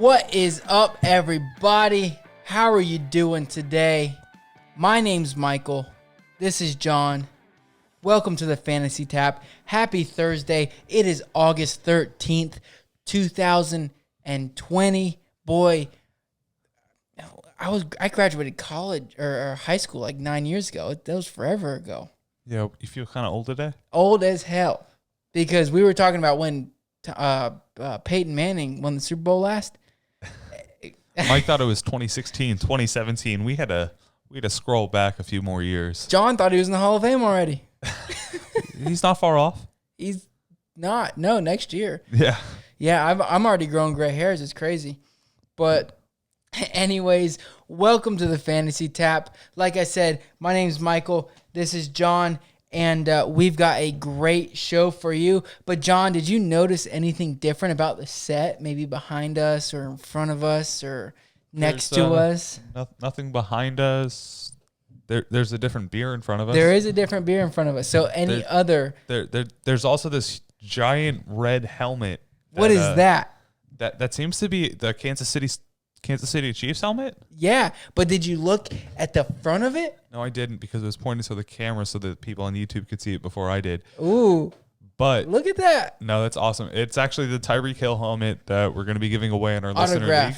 What is up, everybody? How are you doing today? My name's Michael. This is John. Welcome to the Fantasy Tap. Happy Thursday. It is August 13th, 2020. Boy, I graduated college or high school like 9 years ago. That was forever ago. Yeah, you feel kind of old today? Old as hell. Because we were talking about when Peyton Manning won the Super Bowl last. Mike thought it was 2016, 2017. We had to scroll back a few more years. John thought he was in the Hall of Fame already. He's not far off. He's not. No, next year. Yeah. Yeah, I'm already growing gray hairs. It's crazy. But anyways, welcome to the Fantasy Tap. Like I said, my name's Michael. This is John. And we've got a great show for you. But, John, did you notice anything different about the set? Maybe behind us or in front of us or next to us? Nothing behind us. There's a different beer in front of us. There is a different beer in front of us. So There's also this giant red helmet. What is that? That seems to be the Kansas City Chiefs helmet? Yeah, but did you look at the front of it? No, I didn't because it was pointed to the camera so that people on YouTube could see it before I did. Ooh. But look at that. No, that's awesome. It's actually the Tyreek Hill helmet that we're going to be giving away in our listener league.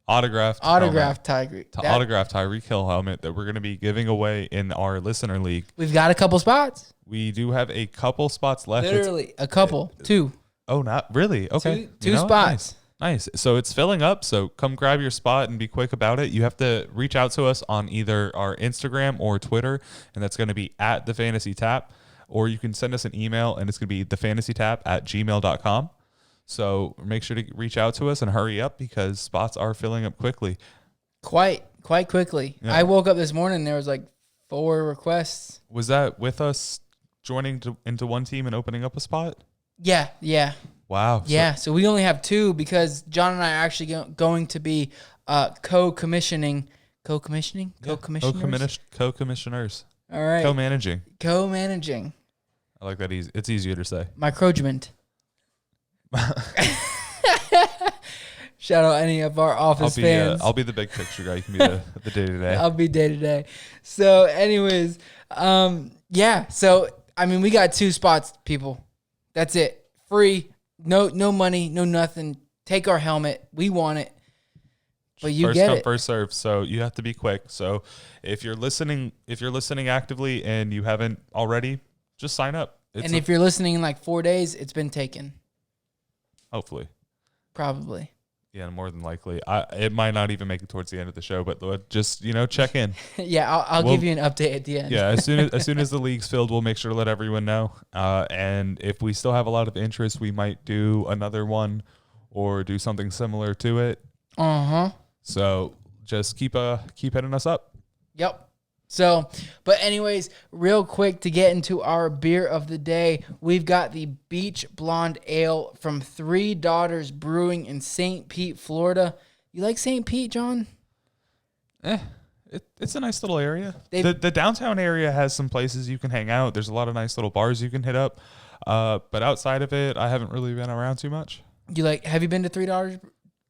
Autographed Tyreek Hill helmet that we're going to be giving away in our listener league. We've got a couple spots. We do have a couple spots left. Literally a couple. Two. Oh, not really. Okay. Two spots. Nice. So it's filling up. So come grab your spot and be quick about it. You have to reach out to us on either our Instagram or Twitter, and that's going to be at the Fantasy Tap, or you can send us an email, and it's going to be thefantasytap@gmail.com. So make sure to reach out to us and hurry up because spots are filling up quickly. Quite quickly. Yeah. I woke up this morning and there was like 4 requests. Was that with us joining into one team and opening up a spot? Yeah. Wow. Yeah, so we only have 2 because John and I are actually going to be co-commissioners? All right. Co-managing. I like that. It's easier to say. Microgement. Shout out any of our office fans. I'll be the big picture guy. You can be the day-to-day. I'll be day-to-day. So anyways, yeah. So, I mean, we got 2 spots, people. That's it. Free. No money, no nothing. Take our helmet. We want it. But you get it. First come, first serve. So you have to be quick. So if you're listening actively and you haven't already, just sign up. If you're listening in like 4 days, it's been taken. Hopefully. Probably. Yeah, more than likely. It might not even make it towards the end of the show, but just check in. Yeah, I'll give you an update at the end. Yeah, as soon as the league's filled, we'll make sure to let everyone know. And if we still have a lot of interest, we might do another one or do something similar to it. So just keep hitting us up. Yep. So, but anyways, real quick to get into our beer of the day, we've got the Beach Blonde Ale from Three Daughters Brewing in St. Pete, Florida. You like St. Pete, John? It's a nice little area. The downtown area has some places you can hang out. There's a lot of nice little bars you can hit up. But outside of it, I haven't really been around too much. Have you been to Three Daughters?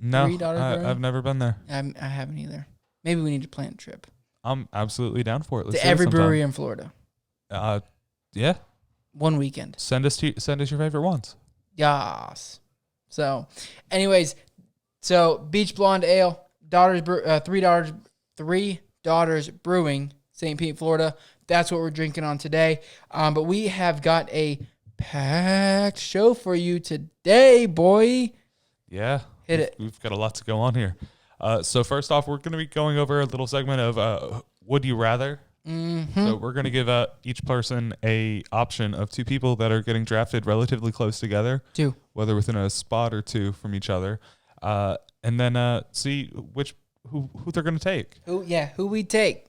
No, I've never been there. I haven't either. Maybe we need to plan a trip. I'm absolutely down for it. Let's to every brewery in Florida. Yeah. One weekend. Send us your favorite ones. Yes. So, anyways, Beach Blonde Ale, Three Daughters Brewing, St. Pete, Florida. That's what we're drinking on today. But we have got a packed show for you today, boy. Yeah. Hit it. We've got a lot to go on here. So first off, we're going to be going over a little segment of Would You Rather? Mm-hmm. So we're going to give each person a option of 2 people that are getting drafted relatively close together. 2. Whether within a spot or 2 from each other. And then see who they're going to take. Who we take.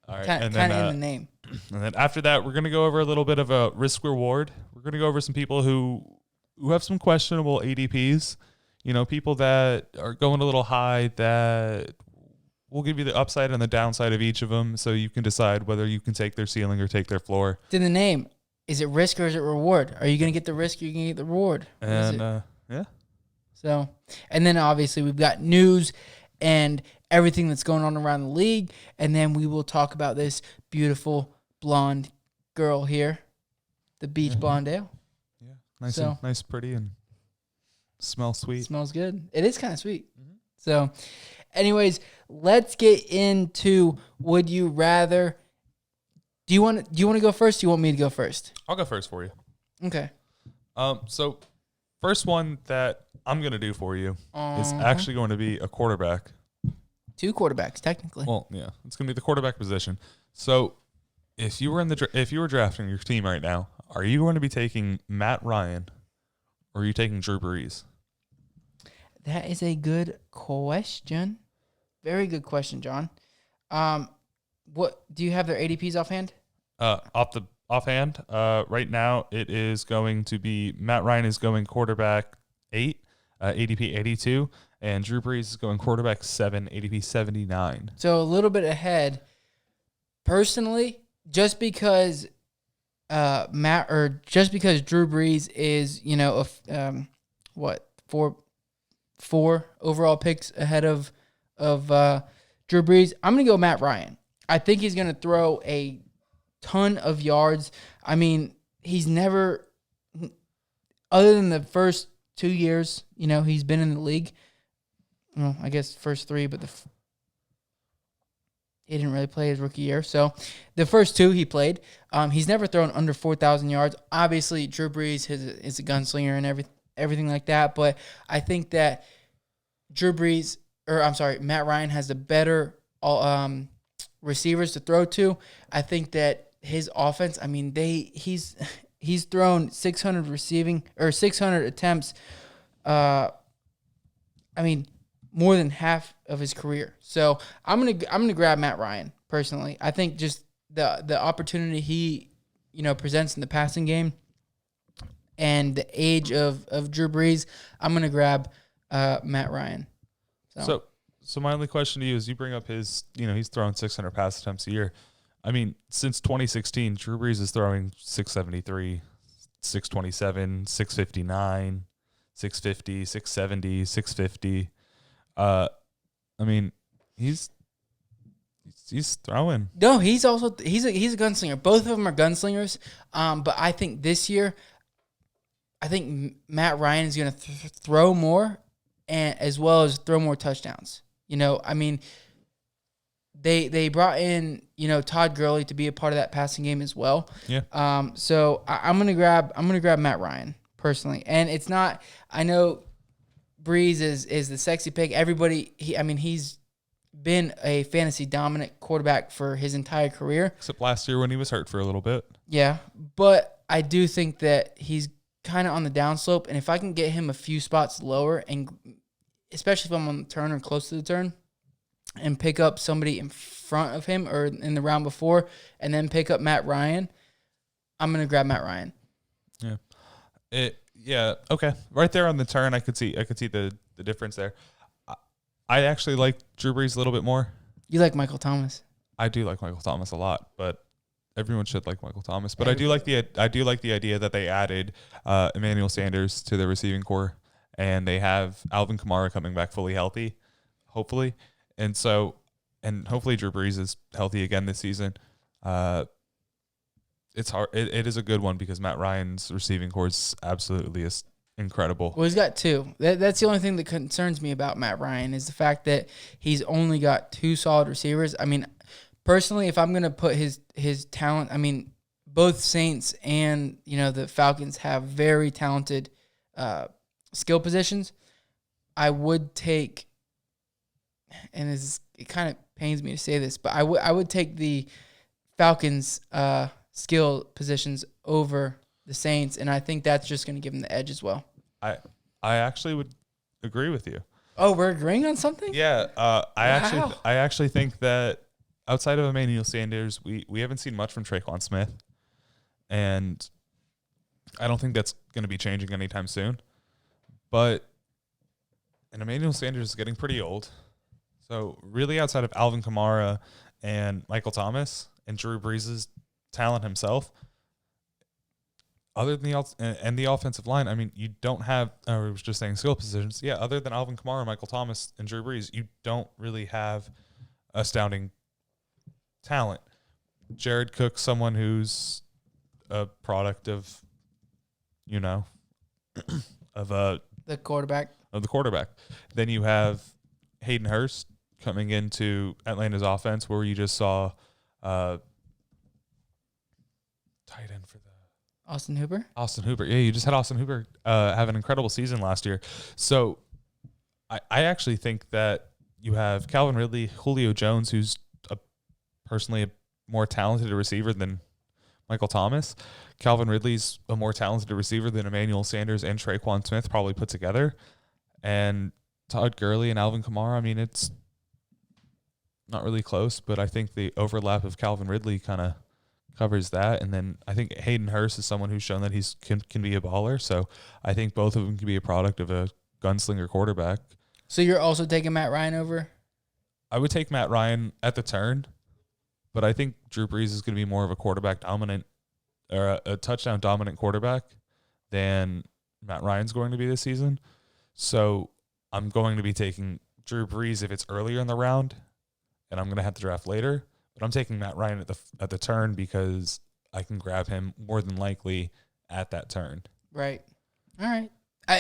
All right. Kind of in the name. And then after that, we're going to go over a little bit of a risk reward. We're going to go over some people who have some questionable ADPs. People that are going a little high, that we'll give you the upside and the downside of each of them so you can decide whether you can take their ceiling or take their floor. It's in the name. Is it risk or is it reward? Are you going to get the risk or are you going to get the reward? And, yeah. So, and then obviously we've got news and everything that's going on around the league. And then we will talk about this beautiful blonde girl here, the beach blonde ale. Yeah, nice, pretty, and smells sweet. Smells good. It is kind of sweet. Mm-hmm. So, anyways, let's get into Would You Rather. Do you want to go first? Do you want me to go first? I'll go first for you. Okay. So first one that I'm going to do for you is actually going to be a quarterback. 2 quarterbacks, technically. Well, yeah, it's going to be the quarterback position. So if you were drafting your team right now, are you going to be taking Matt Ryan or are you taking Drew Brees? That is a good question. Very good question, John. What do you have their ADPs offhand? Offhand, right now it is going to be Matt Ryan is going quarterback 8, ADP 82, and Drew Brees is going quarterback 7, ADP 79. So a little bit ahead. Personally, just because Drew Brees is, four overall picks ahead of Drew Brees, I'm gonna go Matt Ryan. I think he's gonna throw a ton of yards. I mean, he's never, other than the first 2 years, he's been in the league. Well, I guess first 3, but he didn't really play his rookie year. So the first 2 he played, he's never thrown under 4,000 yards. Obviously, Drew Brees is a gunslinger and everything like that. But I think that Matt Ryan has the better receivers to throw to. I think that his offense, I mean, he's thrown 600 attempts. I mean, more than half of his career. So I'm gonna grab Matt Ryan personally. I think just the opportunity he presents in the passing game and the age of Drew Brees, I'm gonna grab Matt Ryan. So my only question to you is, you bring up his, he's throwing 600 pass attempts a year. I mean, since 2016, Drew Brees is throwing 673, 627, 659, 650, 670, 650. I mean, he's throwing. No, he's a gunslinger. Both of them are gunslingers. But I think this year, Matt Ryan is going to throw more, and as well as throw more touchdowns. I mean, they brought in Todd Gurley to be a part of that passing game as well. Yeah. So I'm gonna grab Matt Ryan personally, and it's not. I know Breeze is the sexy pick. Everybody, he's been a fantasy dominant quarterback for his entire career, except last year when he was hurt for a little bit. Yeah, but I do think that he's kind of on the downslope, and if I can get him a few spots lower, and especially if I'm on the turn or close to the turn, and pick up somebody in front of him or in the round before, and then pick up Matt Ryan, I'm going to grab Matt Ryan. Yeah. Yeah, okay. Right there on the turn, I could see the difference there. I actually like Drew Brees a little bit more. You like Michael Thomas? I do like Michael Thomas a lot, but everyone should like Michael Thomas. But I do like the idea that they added Emmanuel Sanders to the receiving core, and they have Alvin Kamara coming back fully healthy, hopefully. And hopefully Drew Brees is healthy again this season. It's hard. It is a good one because Matt Ryan's receiving core is absolutely incredible. Well, he's got 2. That's the only thing that concerns me about Matt Ryan is the fact that he's only got 2 solid receivers. I mean, personally, if I'm going to put his talent, I mean, both Saints and the Falcons have very talented skill positions. I would take, and it kind of pains me to say this, but I would take the Falcons skill positions over the Saints, and I think that's just going to give them the edge as well. I actually would agree with you. Oh, we're agreeing on something? Yeah, I actually think that outside of Emmanuel Sanders, we haven't seen much from Traquan Smith, and I don't think that's going to be changing anytime soon. And Emmanuel Sanders is getting pretty old. So really outside of Alvin Kamara and Michael Thomas and Drew Brees' talent himself, other than the offensive line, I mean, you don't have, I was just saying skill positions. Yeah, other than Alvin Kamara, Michael Thomas, and Drew Brees, you don't really have astounding talent. Jared Cook, someone who's a product of, of the quarterback. Then you have Hayden Hurst coming into Atlanta's offense, where you just saw tight end for the Austin Hooper. Yeah, you just had Austin Hooper have an incredible season last year. So I actually think that you have Calvin Ridley, Julio Jones, who's personally a more talented receiver than Michael Thomas. Calvin Ridley's a more talented receiver than Emmanuel Sanders and Traquan Smith probably put together. And Todd Gurley and Alvin Kamara, I mean, it's not really close, but I think the overlap of Calvin Ridley kind of covers that. And then I think Hayden Hurst is someone who's shown that he can be a baller. So I think both of them can be a product of a gunslinger quarterback. So you're also taking Matt Ryan over? I would take Matt Ryan at the turn, but I think Drew Brees is going to be more of a quarterback dominant or a touchdown dominant quarterback than Matt Ryan's going to be this season. So I'm going to be taking Drew Brees if it's earlier in the round, and I'm going to have to draft later. But I'm taking Matt Ryan at the turn because I can grab him more than likely at that turn. Right. All right.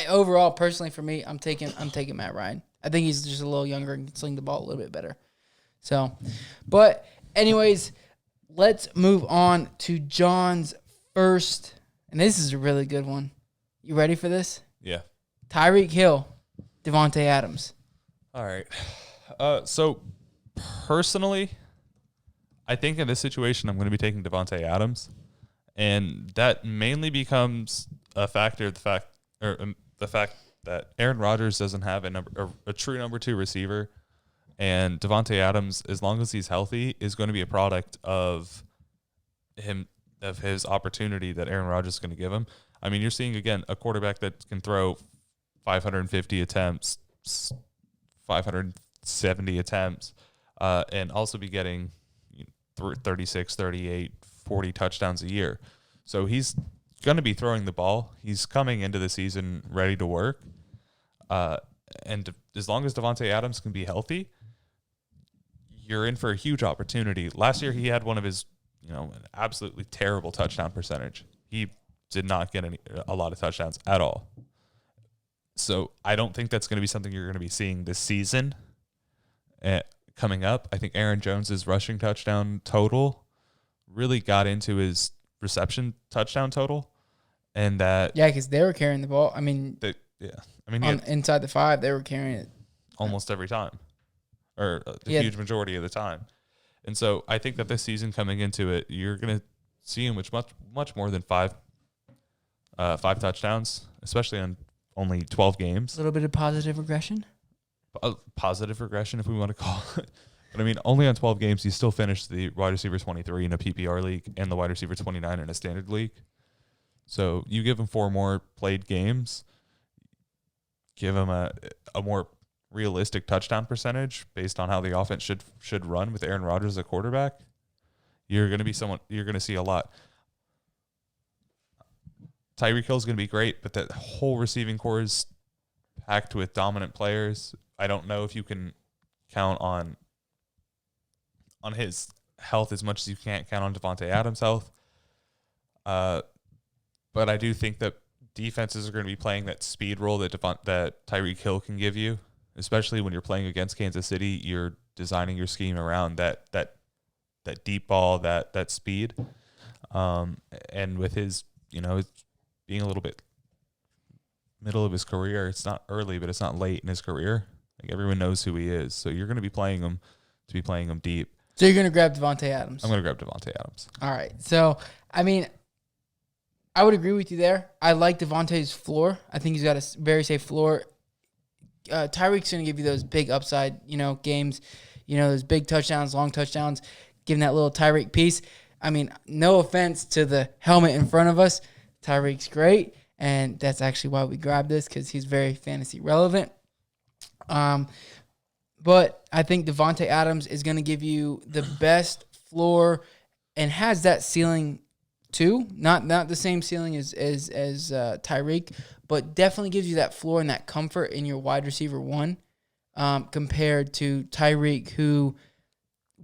Overall, personally, for me, I'm taking Matt Ryan. I think he's just a little younger and can sling the ball a little bit better. So, but anyways, let's move on to John's first, and this is a really good one. You ready for this? Yeah. Tyreek Hill, Davante Adams. All right. So personally, I think in this situation, I'm going to be taking Davante Adams, and that mainly becomes a factor of the fact that Aaron Rodgers doesn't have a true number 2 receiver, and Davante Adams, as long as he's healthy, is going to be a product of his opportunity that Aaron Rodgers is going to give him. I mean, you're seeing again a quarterback that can throw 550 attempts, 570 attempts, and also be getting 36, 38, 40 touchdowns a year. So he's going to be throwing the ball. He's coming into the season ready to work. And as long as Davante Adams can be healthy, you're in for a huge opportunity. Last year, he had one of his, an absolutely terrible touchdown percentage. He did not get a lot of touchdowns at all. So I don't think that's going to be something you're going to be seeing this season coming up. I think Aaron Jones's rushing touchdown total really got into his reception touchdown total, and that because they were carrying the ball. I mean, inside the 5, they were carrying it almost every time, or the huge majority of the time. And so I think that this season coming into it, you're going to see him with much more than 5 touchdowns, especially on only 12 games. A little bit of positive regression. Positive regression, if we want to call it. But I mean, only on 12 games, he still finished the wide receiver 23 in a PPR league and the wide receiver 29 in a standard league. So you give him 4 more played games, give him a more realistic touchdown percentage based on how the offense should run with Aaron Rodgers as a quarterback. You're going to see a lot. Tyreek Hill is going to be great, but that whole receiving core is packed with dominant players. I don't know if you can count on his health as much as you can't count on Davante Adams' health. But I do think that defenses are going to be playing that speed role that Tyreek Hill can give you, especially when you're playing against Kansas City. You're designing your scheme around that deep ball, that speed. And with his, being a little bit middle of his career, it's not early, but it's not late in his career. Like, everyone knows who he is. So you're going to be playing him deep. So you're going to grab Davante Adams. I'm going to grab Davante Adams. All right. So, I mean, I would agree with you there. I like Davante's floor. I think he's got a very safe floor. Tyreek's going to give you those big upside, games, those big touchdowns, long touchdowns, giving that little Tyreek piece. I mean, no offense to the helmet in front of us. Tyreek's great, and that's actually why we grabbed this, because he's very fantasy relevant. But I think Davante Adams is going to give you the best floor and has that ceiling too. Not the same ceiling as Tyreek, but definitely gives you that floor and that comfort in your wide receiver one, compared to Tyreek, who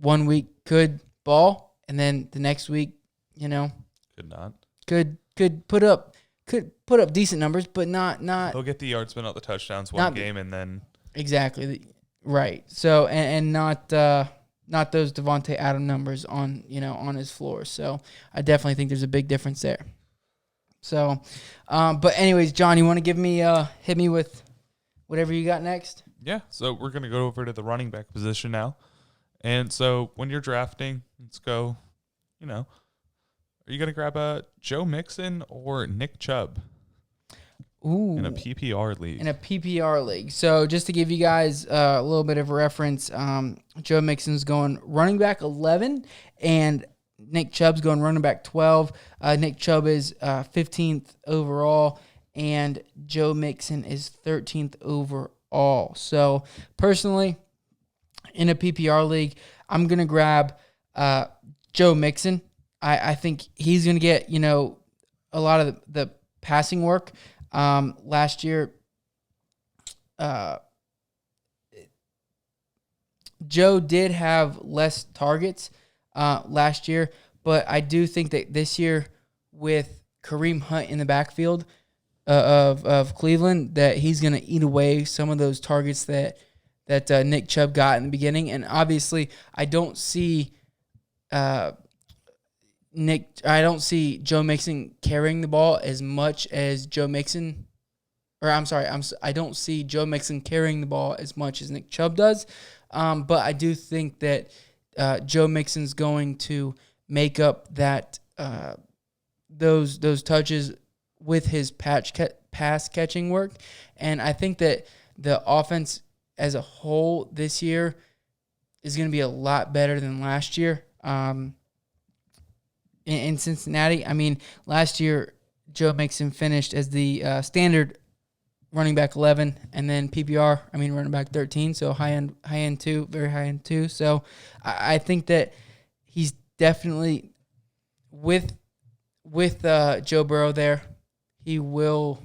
1 week could ball and then the next week, could not. Could put up decent numbers, but not. He'll get the yards, but not the touchdowns one game, and then exactly right. So and not those Davante Adams numbers on his floor. So I definitely think there's a big difference there. So, but anyways, John, you want to hit me with whatever you got next? Yeah. So we're gonna go over to the running back position now, and so when you're drafting, let's go. Are you gonna grab Joe Mixon or Nick Chubb? Ooh. In a PPR league. In a PPR league. So just to give you guys a little bit of a reference, Joe Mixon's going running back 11, and Nick Chubb's going running back 12. Nick Chubb is 15th overall, and Joe Mixon is 13th overall. So personally, in a PPR league, I'm going to grab Joe Mixon. I think he's going to get, a lot of the passing work. Last year, Joe did have less targets last year, but I do think that this year with Kareem Hunt in the backfield of Cleveland, that he's going to eat away some of those targets that Nick Chubb got in the beginning. And obviously, I don't see Joe Mixon carrying the ball as much as Joe Mixon, I don't see Joe Mixon carrying the ball as much as Nick Chubb does. But I do think that Joe Mixon's going to make up that those touches with his pass catching work, and I think that the offense as a whole this year is going to be a lot better than last year. In Cincinnati, I mean, last year Joe Mixon finished as the standard running back 11, and then PPR, running back 13, so high end 2, very high end 2. So I think that he's definitely with Joe Burrow there, he will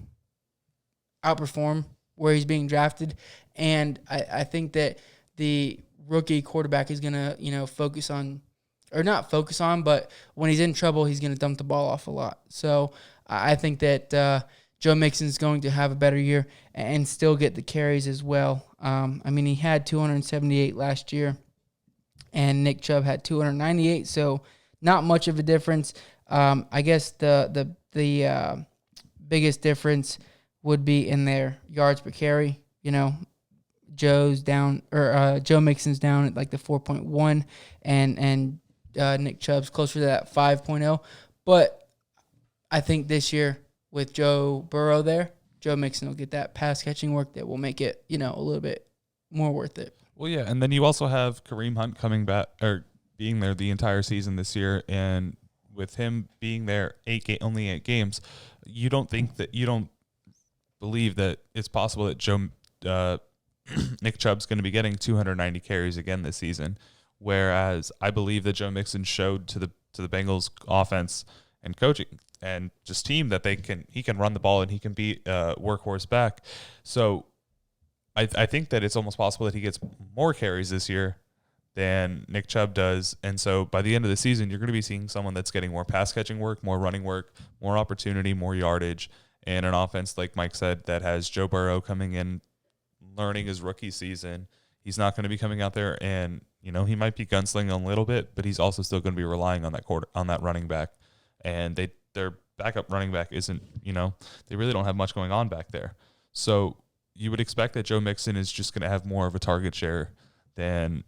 outperform where he's being drafted, and I think that the rookie quarterback is gonna focus on. Or not focus on, but when he's in trouble, he's going to dump the ball off a lot. So I think that Joe Mixon's going to have a better year and still get the carries as well. He had 278 last year, and Nick Chubb had 298, so not much of a difference. I guess the biggest difference would be in their yards per carry. Joe Mixon's down at like the 4.1, and Nick Chubb's closer to that 5.0. But I think this year with Joe Burrow there, Joe Mixon will get that pass catching work that will make it, a little bit more worth it. Well, yeah, and then you also have Kareem Hunt coming back or being there the entire season this year, and with him being there only 8 games, you don't believe that it's possible that Nick Chubb's going to be getting 290 carries again this season. Whereas I believe that Joe Mixon showed to the Bengals offense and coaching and just team that he can run the ball and he can be a workhorse back. So I think that it's almost possible that he gets more carries this year than Nick Chubb does. And so by the end of the season, you're going to be seeing someone that's getting more pass catching work, more running work, more opportunity, more yardage, and an offense, like Mike said, that has Joe Burrow coming in, learning his rookie season. He's not going to be coming out there and, he might be gunslinging a little bit, but he's also still going to be relying on that running back. And their backup running back isn't, they really don't have much going on back there. So you would expect that Joe Mixon is just going to have more of a target share than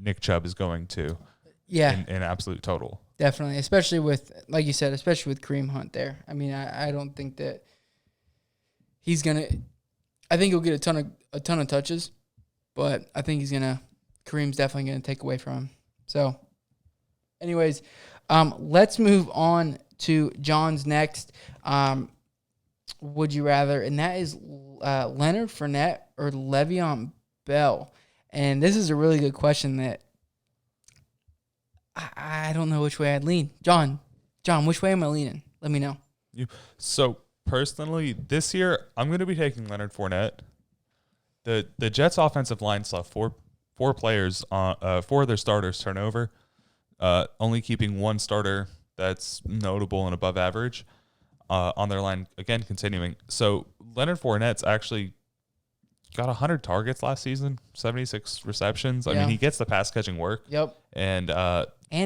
Nick Chubb is going to. Yeah. In absolute total. Definitely. Especially with, like you said, especially with Kareem Hunt there. I don't think that he's going to, I think he'll get a ton of touches, but I think Kareem's definitely going to take away from him. So, anyways, let's move on to John's next. Would you rather? And that is Leonard Fournette or Le'Veon Bell. And this is a really good question that I don't know which way I'd lean. John, John, which way am I leaning? Let me know. So personally, this year I'm going to be taking Leonard Fournette. The Jets' offensive line still have four players on 4 of their starters turn over, only keeping one starter that's notable and above average on their line. Again, continuing. So Leonard Fournette's actually got 100 targets last season, 76 receptions. I mean, he gets the pass catching work. Yep. And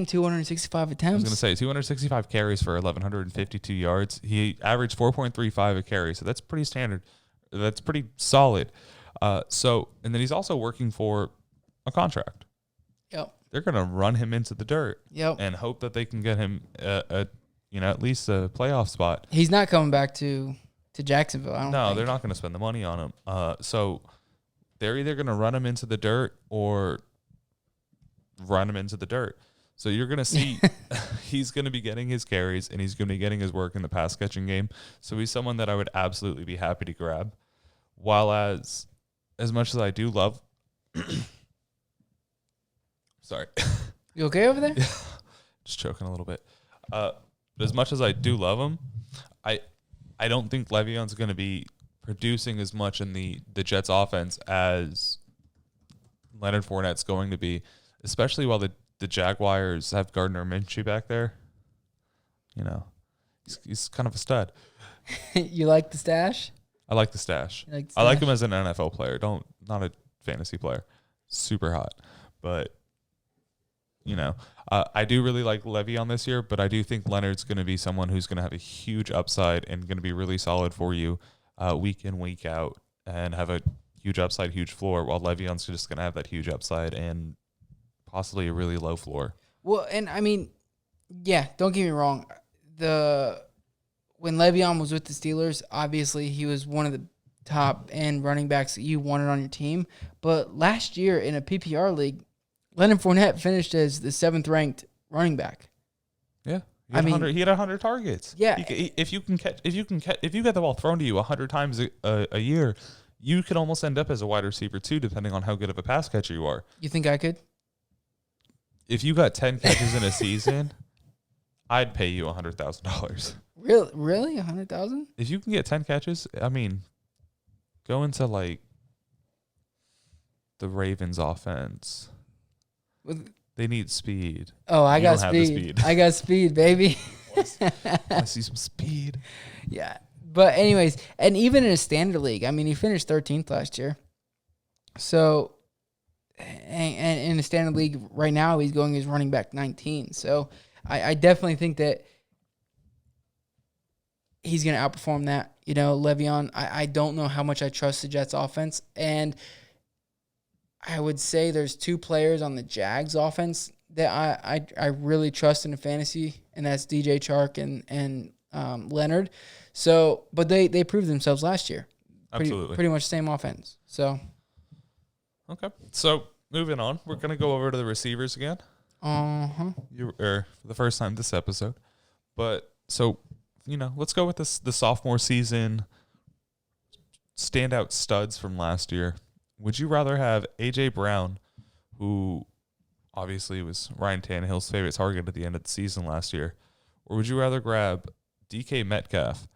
265 attempts. I was going to say 265 carries for 1,152 yards. He averaged 4.35 a carry, so that's pretty standard. That's pretty solid. And then he's also working for a contract. Yep. They're going to run him into the dirt. Yep. And hope that they can get him at least a playoff spot. He's not coming back to Jacksonville. I don't think. They're not going to spend the money on him. So they're either going to run him into the dirt or run him into the dirt. So you're going to see he's going to be getting his carries and he's going to be getting his work in the pass catching game. So he's someone that I would absolutely be happy to grab. While as much as I do love, sorry, you okay over there? Just choking a little bit. But as much as I do love him, I don't think Le'Veon's going to be producing as much in the Jets offense as Leonard Fournette's going to be, especially while the Jaguars have Gardner Minshew back there. He's kind of a stud. You like the stash? I like the stash. I like him as an NFL player. Not a fantasy player. Super hot. But, I do really like Le'Veon this year, but I do think Leonard's going to be someone who's going to have a huge upside and going to be really solid for you week in, week out, and have a huge upside, huge floor, while Le'Veon's just going to have that huge upside and possibly a really low floor. Well, and I mean, yeah, don't get me wrong. When Le'Veon was with the Steelers, obviously he was one of the top end running backs that you wanted on your team. But last year in a PPR league, Leonard Fournette finished as the 7th ranked running back. Yeah, he had 100 targets. Yeah, if you get the ball thrown to you 100 times a year, you could almost end up as a wide receiver too, depending on how good of a pass catcher you are. You think I could? If you got 10 catches in a season, I'd pay you $100,000. Really? 100,000? If you can get 10 catches, I mean, go into like the Ravens offense. They need speed. Oh, I got speed. I got speed, baby. I see some speed. Yeah. But anyways, and even in a standard league, I mean, he finished 13th last year. So, and in a standard league right now, he's going as running back 19. So, I definitely think that he's going to outperform that. Le'Veon, I don't know how much I trust the Jets offense. And I would say there's 2 players on the Jags offense that I really trust in the fantasy, and that's DJ Chark and Leonard. So, but they proved themselves last year. Absolutely. Pretty much the same offense. So. Okay. So, moving on. We're going to go over to the receivers again. Uh-huh. For the first time this episode. But, so, let's go with the sophomore season standout studs from last year. Would you rather have A.J. Brown, who obviously was Ryan Tannehill's favorite target at the end of the season last year, or would you rather grab DK Metcalf,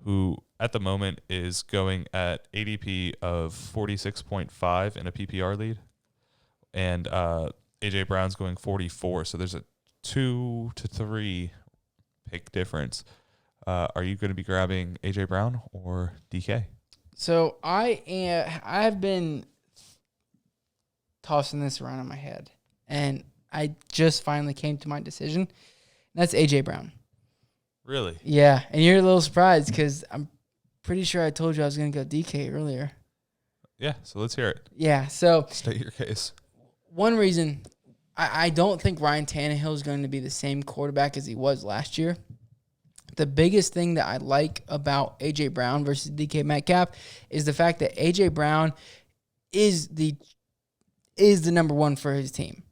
who at the moment is going at ADP of 46.5 in a PPR lead, and A.J. Brown's going 44, so there's a 2 to 3 pick difference. Are you going to be grabbing A.J. Brown or DK? So I've been tossing this around in my head, and I just finally came to my decision. That's A.J. Brown. Really? Yeah, and you're a little surprised because I'm pretty sure I told you I was going to go DK earlier. Yeah, so let's hear it. Yeah, so state your case. One reason I don't think Ryan Tannehill is going to be the same quarterback as he was last year. The biggest thing that I like about A.J. Brown versus DK Metcalf is the fact that A.J. Brown is the number one for his team.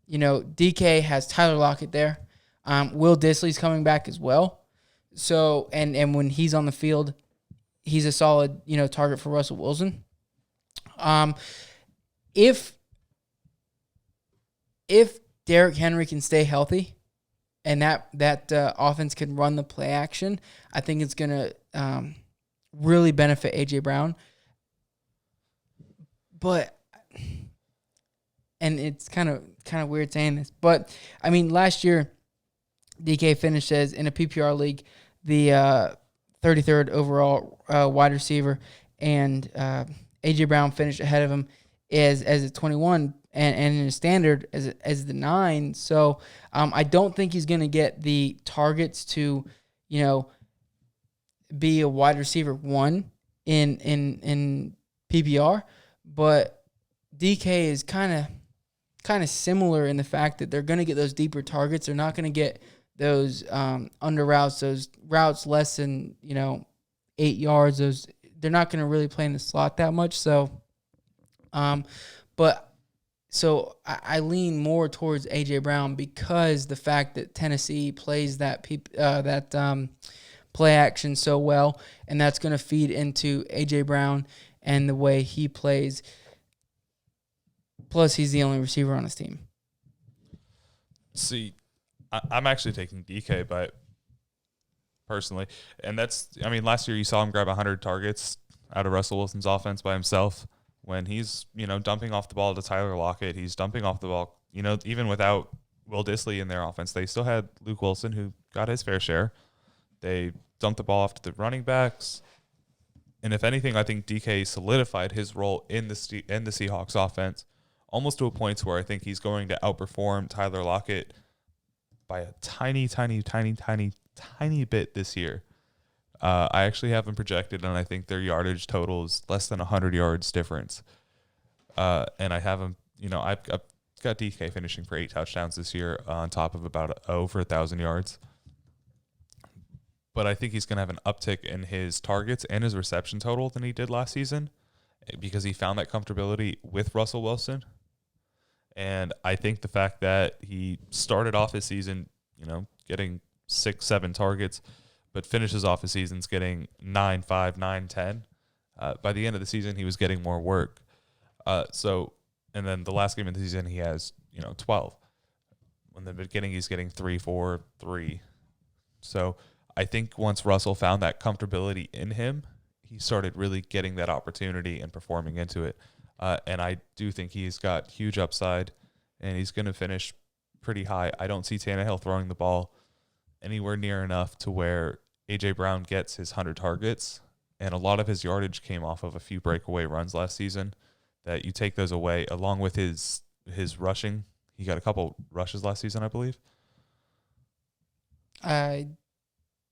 DK has Tyler Lockett there. Will Dissly's coming back as well. So, and when he's on the field, he's a solid, target for Russell Wilson. If Derrick Henry can stay healthy and that offense can run the play action, I think it's going to really benefit A.J. Brown. But, and it's kind of weird saying this, but, I mean, last year, DK finished as, in a PPR league, the 33rd overall wide receiver, and A.J. Brown finished ahead of him as a 21, and in a standard as the 9. So I don't think he's going to get the targets to, be a wide receiver 1 in PPR, but DK is kind of similar in the fact that they're going to get those deeper targets. They're not going to get those under routes, those routes less than 8 yards. Those they're not going to really play in the slot that much. So, So I lean more towards A.J. Brown because the fact that Tennessee plays that play action so well, and that's going to feed into A.J. Brown and the way he plays. Plus, he's the only receiver on his team. See, I'm actually taking DK, but personally, and last year you saw him grab 100 targets out of Russell Wilson's offense by himself. When he's, dumping off the ball to Tyler Lockett, he's dumping off the ball, even without Will Dissly in their offense. They still had Luke Wilson, who got his fair share. They dumped the ball off to the running backs. And if anything, I think DK solidified his role in the Seahawks offense almost to a point where I think he's going to outperform Tyler Lockett by a tiny, tiny, tiny, tiny, tiny bit this year. I actually have them projected, and I think their yardage total is less than 100 yards difference. And I have them, I've got DK finishing for 8 touchdowns this year on top of about over 1,000 yards. But I think he's going to have an uptick in his targets and his reception total than he did last season because he found that comfortability with Russell Wilson. And I think the fact that he started off his season, getting 6-7 targets, but finishes off his seasons getting 9-5, 9-10. By the end of the season, he was getting more work. And then the last game of the season, he has 12. In the beginning, he's getting 3, 4, 3. So I think once Russell found that comfortability in him, he started really getting that opportunity and performing into it. And I do think he's got huge upside, and he's going to finish pretty high. I don't see Tannehill throwing the ball anywhere near enough to where A.J. Brown gets his 100 targets, and a lot of his yardage came off of a few breakaway runs last season. That you take those away, along with his rushing. He got a couple rushes last season, I believe. I'm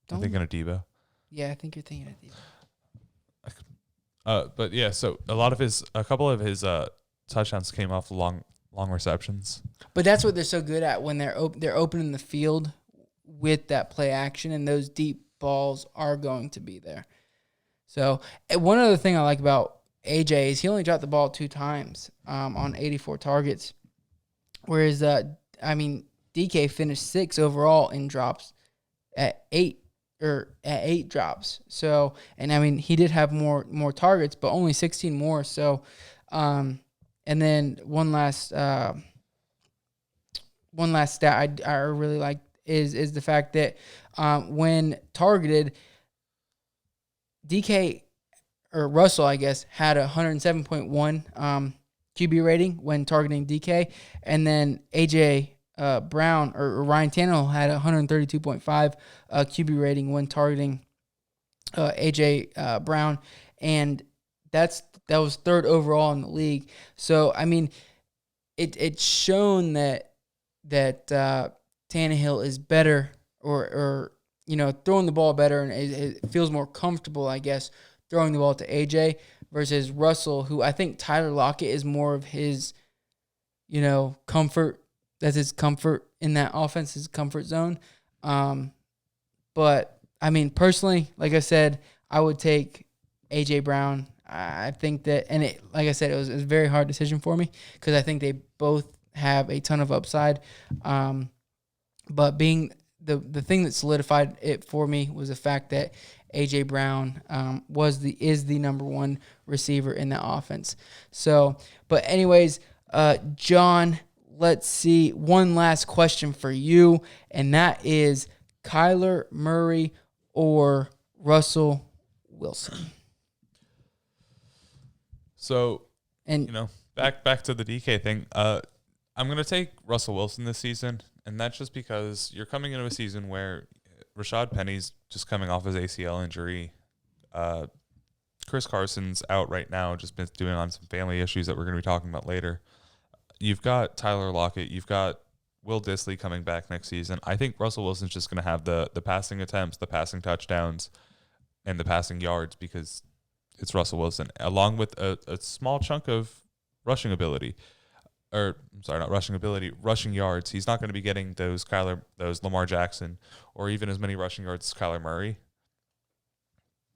thinking of Debo. Yeah, I think you're thinking of Debo. But yeah, so a couple of his touchdowns came off long receptions. But that's what they're so good at when they're opening the field with that play action, and those deep balls are going to be there. So one other thing I like about AJ is he only dropped the ball 2 times on 84 targets, whereas DK finished 6 overall in drops at 8 drops. So, and he did have more targets, but only 16 more. So, and then one last stat I really like is the fact that when targeted, DK or Russell, I guess, had a 107.1 QB rating when targeting DK, and then AJ Brown or Ryan Tannehill had a 132.5 QB rating when targeting AJ Brown, and that was 3rd overall in the league. So it's shown that Tannehill is better or throwing the ball better, and it feels more comfortable, I guess, throwing the ball to AJ versus Russell, who I think Tyler Lockett is more of his comfort. That's his comfort in that offense, his comfort zone. But personally, like I said, I would take AJ Brown. I think that, like I said, it was a very hard decision for me because I think they both have a ton of upside. But being the thing that solidified it for me was the fact that AJ Brown is the number 1 receiver in the offense. So, but anyways, John, let's see, one last question for you, and that is Kyler Murray or Russell Wilson? So, And back to the DK thing. I'm going to take Russell Wilson this season, and that's just because you're coming into a season where Rashad Penny's just coming off his ACL injury. Chris Carson's out right now, just been doing on some family issues that we're going to be talking about later. You've got Tyler Lockett. You've got Will Dissly coming back next season. I think Russell Wilson's just going to have the passing attempts, the passing touchdowns, and the passing yards because it's Russell Wilson, along with a small chunk of rushing ability. Not rushing ability, rushing yards. He's not going to be getting those Lamar Jackson or even as many rushing yards as Kyler Murray.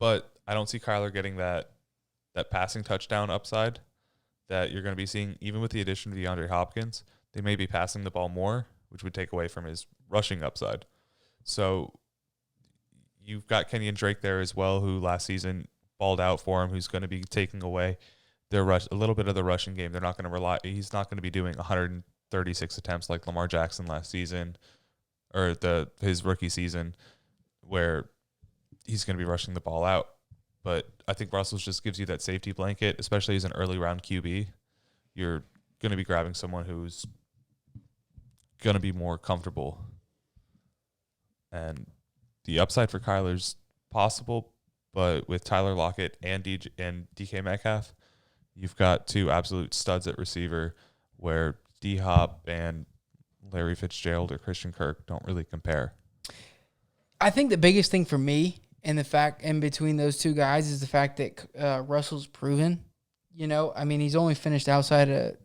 But I don't see Kyler getting that passing touchdown upside that you're going to be seeing even with the addition of DeAndre Hopkins. They may be passing the ball more, which would take away from his rushing upside. So you've got Kenyon Drake there as well, who last season balled out for him, who's going to be taking away a little bit of the rushing game. They're not going to rely. He's not going to be doing 136 attempts like Lamar Jackson last season or his rookie season, where he's going to be rushing the ball out. But I think Russell just gives you that safety blanket, especially as an early round QB. You're going to be grabbing someone who's going to be more comfortable. And the upside for Kyler's possible, but with Tyler Lockett and DK Metcalf, you've got two absolute studs at receiver where D-Hop and Larry Fitzgerald or Christian Kirk don't really compare. I think the biggest thing for me in between those two guys is the fact that Russell's proven. He's only finished outside of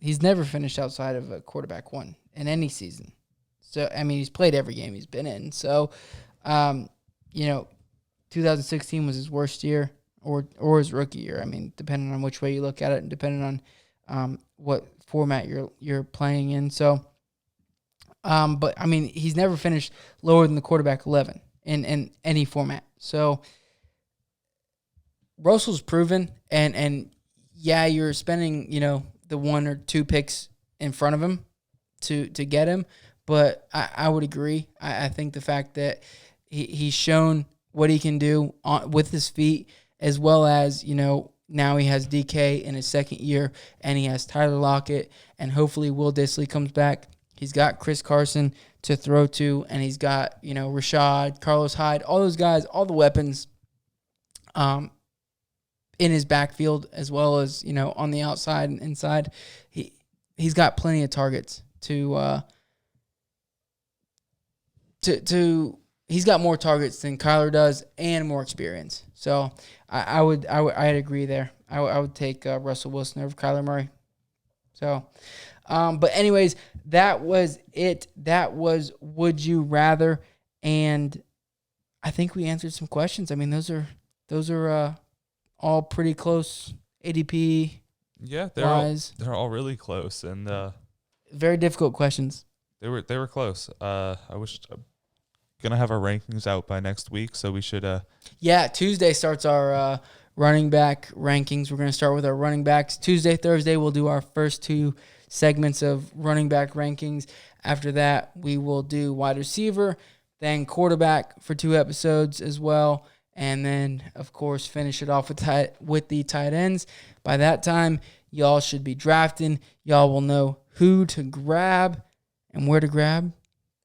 he's never finished outside of a quarterback one in any season. So, he's played every game he's been in. So, 2016 was his worst year or his rookie year. Depending on which way you look at it and depending on what format you're playing in. So, but he's never finished lower than the quarterback 11 in any format. So, Russell's proven, and yeah, you're spending the one or two picks in front of him to get him, but I would agree. I think the fact that he's shown what he can do with his feet, as well as now he has DK in his second year, and he has Tyler Lockett, and hopefully Will Dissly comes back. He's got Chris Carson to throw to, and he's got Rashad, Carlos Hyde, all those guys, all the weapons in his backfield, as well as on the outside and inside. He's got plenty of targets to he's got more targets than Kyler does and more experience. So I'd agree there. I would take Russell Wilson over Kyler Murray. So, but anyways, that was it. That was Would You Rather, and I think we answered some questions. Those are all pretty close ADP. Yeah, they're all really close and very difficult questions. They were close. I wish gonna have our rankings out by next week, so we should. Yeah, Tuesday starts our running back rankings. We're gonna start with our running backs. Tuesday, Thursday, we'll do our first two segments of running back rankings. After that, we will do wide receiver, then quarterback for 2 episodes as well. And then, of course, finish it off with the tight ends. By that time, y'all should be drafting. Y'all will know who to grab and where to grab.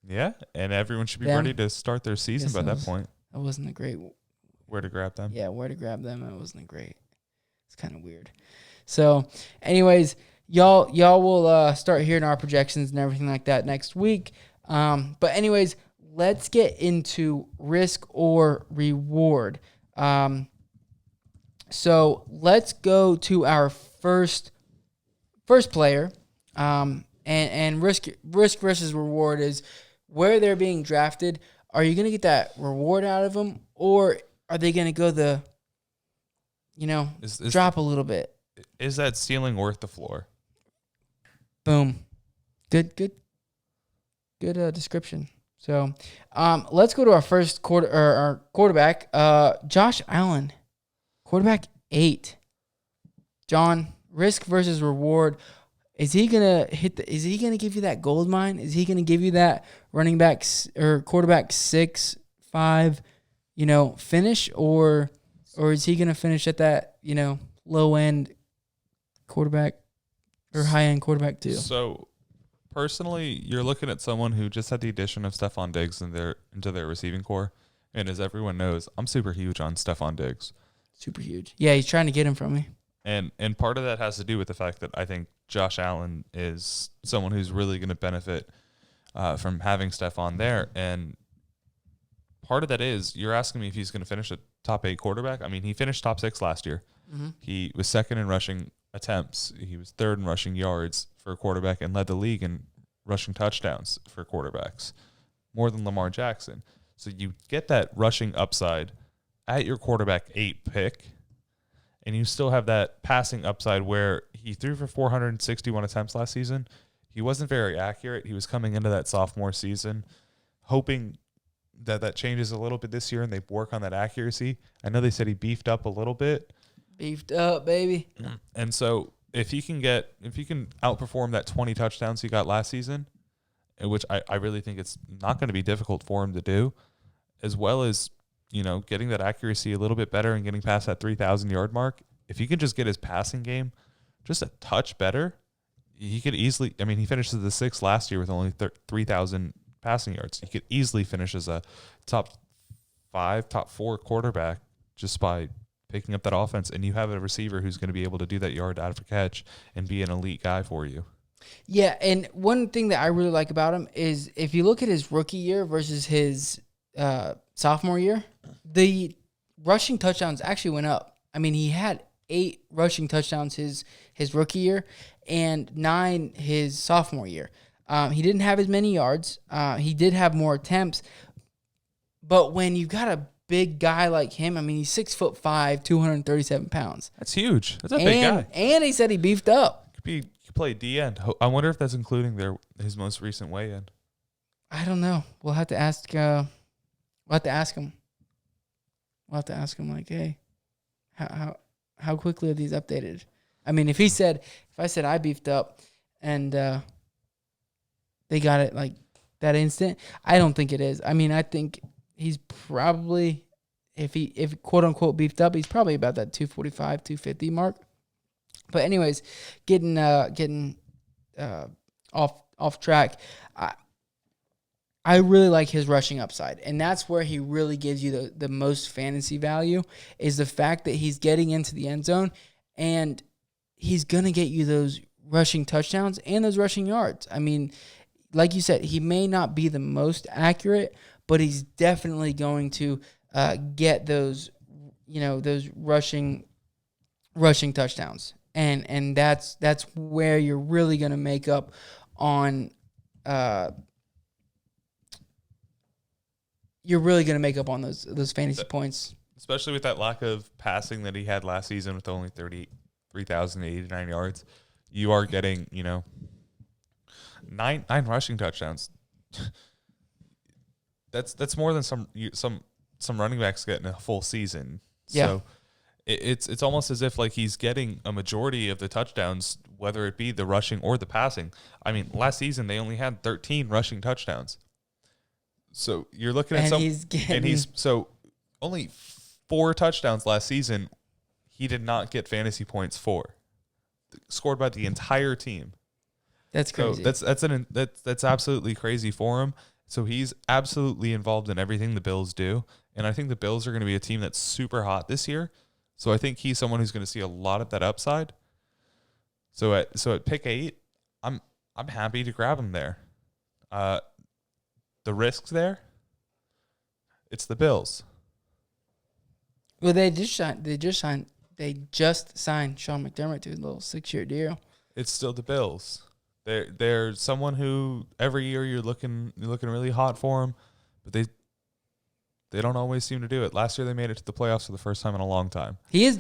Yeah, and everyone should be ready to start their season by that point. That wasn't a great... Where to grab them? Yeah, where to grab them. That wasn't a great... It's kind of weird. So, anyways, y'all will start hearing our projections and everything like that next week. But anyways... Let's get into risk or reward. So let's go to our first player. And risk versus reward is where they're being drafted. Are you going to get that reward out of them, or are they going to go drop a little bit? Is that ceiling worth the floor? Boom. Good description. So, let's go to our first quarterback, Josh Allen, quarterback 8. John, risk versus reward. Is he gonna is he gonna give you that gold mine? Is he gonna give you that running back or quarterback 6-5, finish, or is he gonna finish at that low end quarterback or high end quarterback too? So personally, you're looking at someone who just had the addition of Stephon Diggs into their receiving core, and as everyone knows, I'm super huge on Stephon Diggs. Super huge. Yeah, he's trying to get him from me. And part of that has to do with the fact that I think Josh Allen is someone who's really going to benefit from having Stephon there. And part of that is you're asking me if he's going to finish a top 8 quarterback. I mean, he finished top 6 last year. Mm-hmm. He was second in rushing attempts. He was third in rushing yards for a quarterback and led the league in rushing touchdowns for quarterbacks, more than Lamar Jackson. So you get that rushing upside at your quarterback 8 pick. And you still have that passing upside where he threw for 461 attempts last season. He wasn't very accurate. He was coming into that sophomore season, hoping that changes a little bit this year and they work on that accuracy. I know they said he beefed up a little bit. Beefed up, baby. And so if he can outperform that 20 touchdowns he got last season, which I really think it's not going to be difficult for him to do, as well as getting that accuracy a little bit better and getting past that 3,000-yard mark. If he can just get his passing game just a touch better, he could easily – I mean, he finished as the 6th last year with only 3,000 passing yards. He could easily finish as a top 5, top 4 quarterback just by picking up that offense. And you have a receiver who's going to be able to do that yard after catch and be an elite guy for you. Yeah, and one thing that I really like about him is if you look at his rookie year versus his sophomore year, the rushing touchdowns actually went up. I mean, he had 8 rushing touchdowns his rookie year and 9 his sophomore year. He didn't have as many yards. He did have more attempts. But when you've got a big guy like him, I mean, he's 6'5", 237 pounds. That's huge. That's a big guy. And he said he beefed up. Could play D end. I wonder if that's including his most recent weigh-in. I don't know. We'll have to ask. We'll have to ask him. We'll have to ask him, like, hey, how quickly are these updated? I mean, if I said I beefed up and they got it like that instant, I don't think it is. I mean, I think he's probably, if quote unquote beefed up, he's probably about that 245, 250 mark. But anyways, getting off track. I really like his rushing upside, and that's where he really gives you the most fantasy value, is the fact that he's getting into the end zone, and he's going to get you those rushing touchdowns and those rushing yards. I mean, like you said, he may not be the most accurate, but he's definitely going to get those, those rushing touchdowns, and that's where you're really going to make up on. You're really going to make up on those fantasy points. Especially with that lack of passing that he had last season with only 3,089 yards. You are getting, 9 rushing touchdowns. That's more than some running backs get in a full season. Yeah. So it's almost as if like he's getting a majority of the touchdowns, whether it be the rushing or the passing. I mean, last season they only had 13 rushing touchdowns. So you're looking at so only 4 touchdowns last season. He did not get fantasy points for, scored by the entire team. That's crazy. So that's absolutely crazy for him. So he's absolutely involved in everything the Bills do, and I think the Bills are going to be a team that's super hot this year. So I think he's someone who's going to see a lot of that upside. So at pick 8, I'm happy to grab him there. The risks there, it's the Bills. Well, they just signed Sean McDermott to a little 6-year deal. It's still the Bills. They're someone who every year you're looking really hot for them, but they don't always seem to do it. Last year they made it to the playoffs for the first time in a long time. You're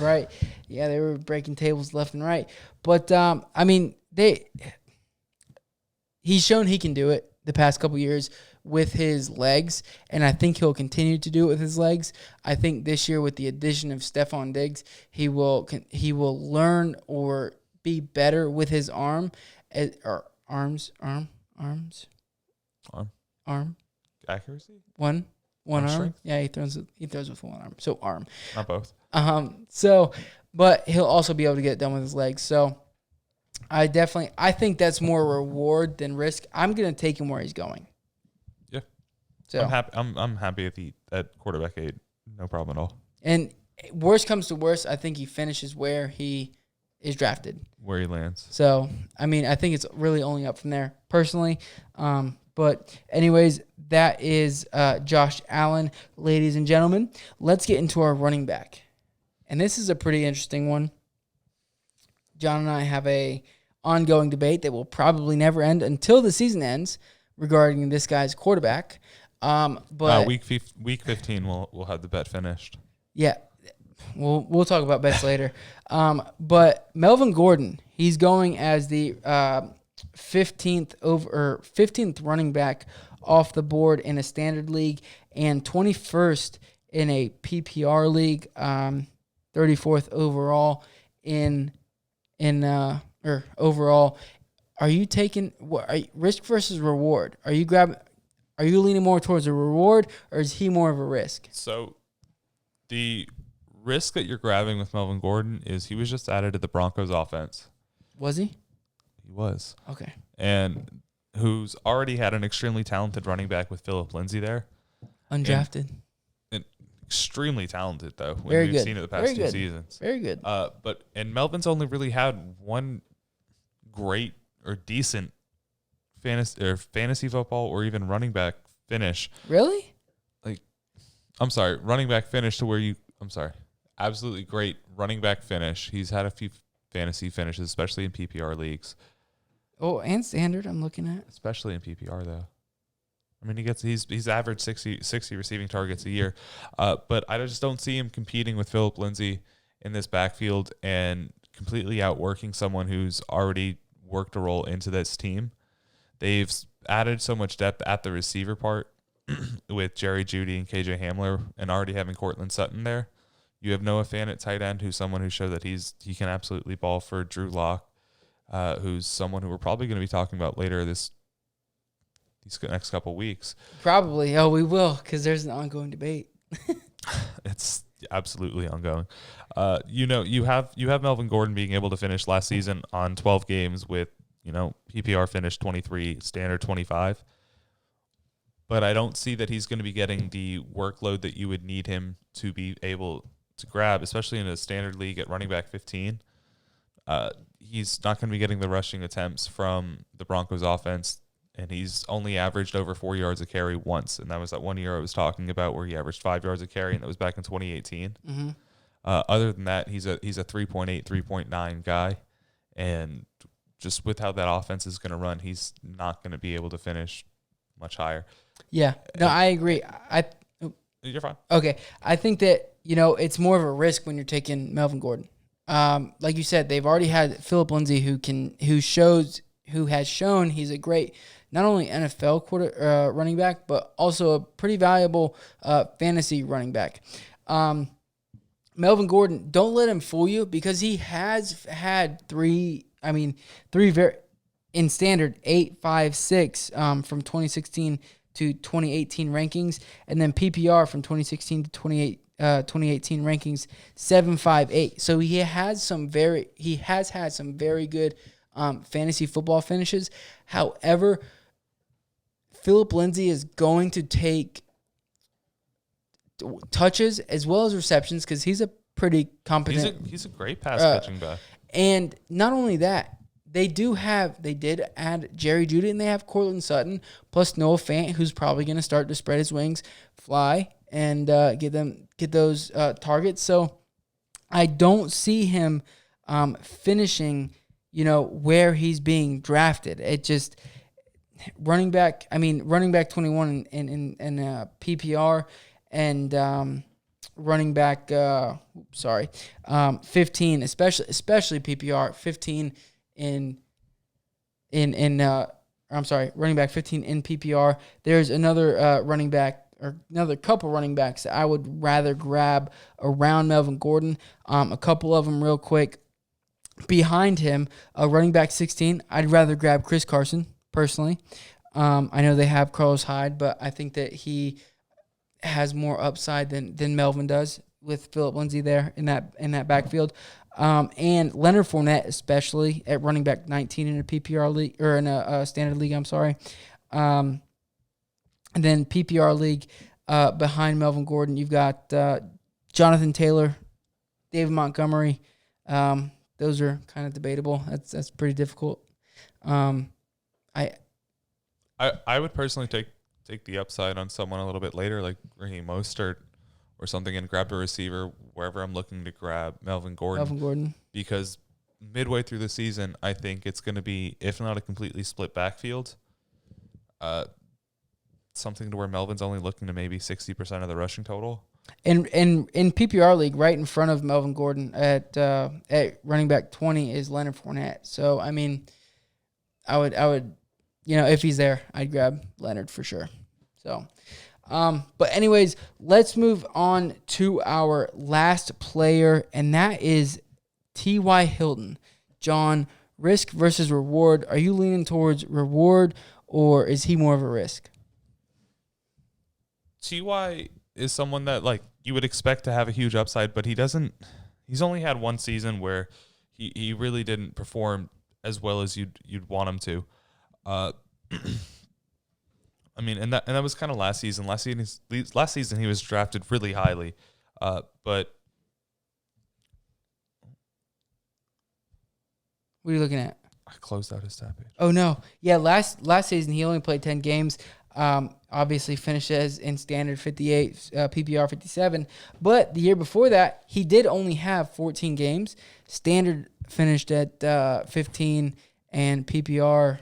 right. Yeah, they were breaking tables left and right. But I mean, he's shown he can do it the past couple years with his legs, and I think he'll continue to do it with his legs. I think this year with the addition of Stephon Diggs, he will learn or be better with his arm, or arms. Accuracy? One arm. Strength? Yeah, he throws with one arm. So arm. Not both. But he'll also be able to get it done with his legs. So I think that's more reward than risk. I'm gonna take him where he's going. Yeah. So I'm happy at quarterback 8. No problem at all. And worst comes to worst, I think he finishes where he is drafted. Where he lands. So, I mean, I think it's really only up from there, personally. But anyways, that is Josh Allen. Ladies and gentlemen, let's get into our running back. And this is a pretty interesting one. John and I have a ongoing debate that will probably never end until the season ends regarding this guy's quarterback. But week 15, we'll have the bet finished. Yeah, we'll talk about bets later. But Melvin Gordon, he's going as the 15th running back off the board in a standard league and 21st in a PPR league, 34th overall or overall. Are you taking risk versus reward? Are you leaning more towards a reward, or is he more of a risk? So the risk that you're grabbing with Melvin Gordon is he was just added to the Broncos offense. Was he? He was. Okay. And who's already had an extremely talented running back with Phillip Lindsay there. Undrafted. And extremely talented, though, when Very we've good. seen it the past Very two good. seasons. Very good. And Melvin's only really had one great or decent fantasy football or even running back finish. Really? Running back finish to where absolutely great running back finish. He's had a few fantasy finishes, especially in PPR leagues. Oh, and standard I'm looking at. Especially in PPR, though. I mean, he's averaged 60 receiving targets a year. But I just don't see him competing with Phillip Lindsay in this backfield and completely outworking someone who's already worked a role into this team. They've added so much depth at the receiver part with Jerry Jeudy and KJ Hamler and already having Cortland Sutton there. You have Noah Fant at tight end, who's someone who showed that he can absolutely ball for Drew Lock, who's someone who we're probably going to be talking about later these next couple weeks. Probably. Oh, we will, because there's an ongoing debate. It's absolutely ongoing. You have Melvin Gordon being able to finish last season on 12 games with, PPR finish 23, standard 25. But I don't see that he's going to be getting the workload that you would need him to be able to grab, especially in a standard league at running back 15. He's not going to be getting the rushing attempts from the Broncos offense, and he's only averaged over 4 yards a carry once, and that was that 1 year I was talking about where he averaged 5 yards a carry, and that was back in 2018. Mm-hmm. Other than that, he's a 3.8, 3.9 guy, and just with how that offense is going to run, he's not going to be able to finish much higher. Yeah, no, I agree. You're fine. Okay, I think that it's more of a risk when you're taking Melvin Gordon. Like you said, they've already had Phillip Lindsay who has shown he's a great not only NFL running back but also a pretty valuable fantasy running back. Melvin Gordon, don't let him fool you because he has had three very in standard 8, 5, 6 from 2016 to 2018 rankings, and then PPR from 2016 to 2018 rankings 7, 5, 8. So he has had some very good fantasy football finishes. However, Phillip Lindsay is going to take touches as well as receptions because he's a pretty competent. He's a great pass catching back. And not only that, they did add Jerry Jeudy and they have Cortland Sutton plus Noah Fant, who's probably going to start to spread his wings, fly, and get those targets. So I don't see him finishing, where he's being drafted. It just running back 21 in PPR and running back 15, especially PPR 15 running back 15 in PPR. There's another running back or another couple running backs that I would rather grab around Melvin Gordon. A couple of them real quick. Behind him, running back 16, I'd rather grab Chris Carson, personally. I know they have Carlos Hyde, but I think that he has more upside than Melvin does with Phillip Lindsay there in that backfield. And Leonard Fournette, especially at running back 19 in a PPR league, or in a standard league, I'm sorry. And then PPR league, behind Melvin Gordon, you've got Jonathan Taylor, David Montgomery. Those are kind of debatable. That's pretty difficult. I would personally take the upside on someone a little bit later, like Raheem Mostert or something, and grab a receiver wherever I'm looking to grab Melvin Gordon. Because midway through the season, I think it's going to be, if not a completely split backfield, something to where Melvin's only looking to maybe 60% of the rushing total. And in PPR league, right in front of Melvin Gordon at running back 20 is Leonard Fournette. So I mean, I would if he's there, I'd grab Leonard for sure. So, but anyways, let's move on to our last player, and that is TY Hilton. John, risk versus reward. Are you leaning towards reward, or is he more of a risk? TY is someone that, like, you would expect to have a huge upside, but he's only had one season where he really didn't perform as well as you'd want him to. I mean, and that was kind of last season. Last season he was drafted really highly, but what are you looking at? I closed out his stat page. Oh no, yeah. Last season he only played 10 games. Obviously finished as in standard 58, PPR 57. But the year before that, he did only have 14 games. Standard finished at 15, and PPR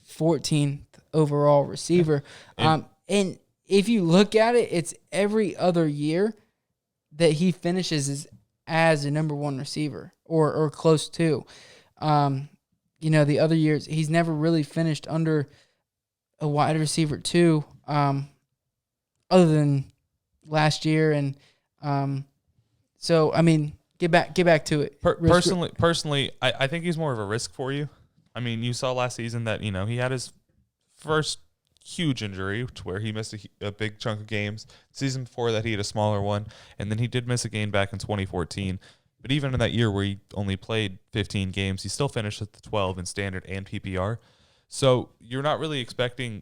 14th overall receiver. And if you look at it, it's every other year that he finishes as a number one receiver or close to. The other years he's never really finished under a wide receiver too, other than last year. And so I mean, get back to it. Personally, I think he's more of a risk for you. I mean, you saw last season that he had his first huge injury to where he missed a big chunk of games. Season before that, he had a smaller one, and then he did miss a game back in 2014. But even in that year where he only played 15 games, he still finished at the 12 in standard and PPR. So you're not really expecting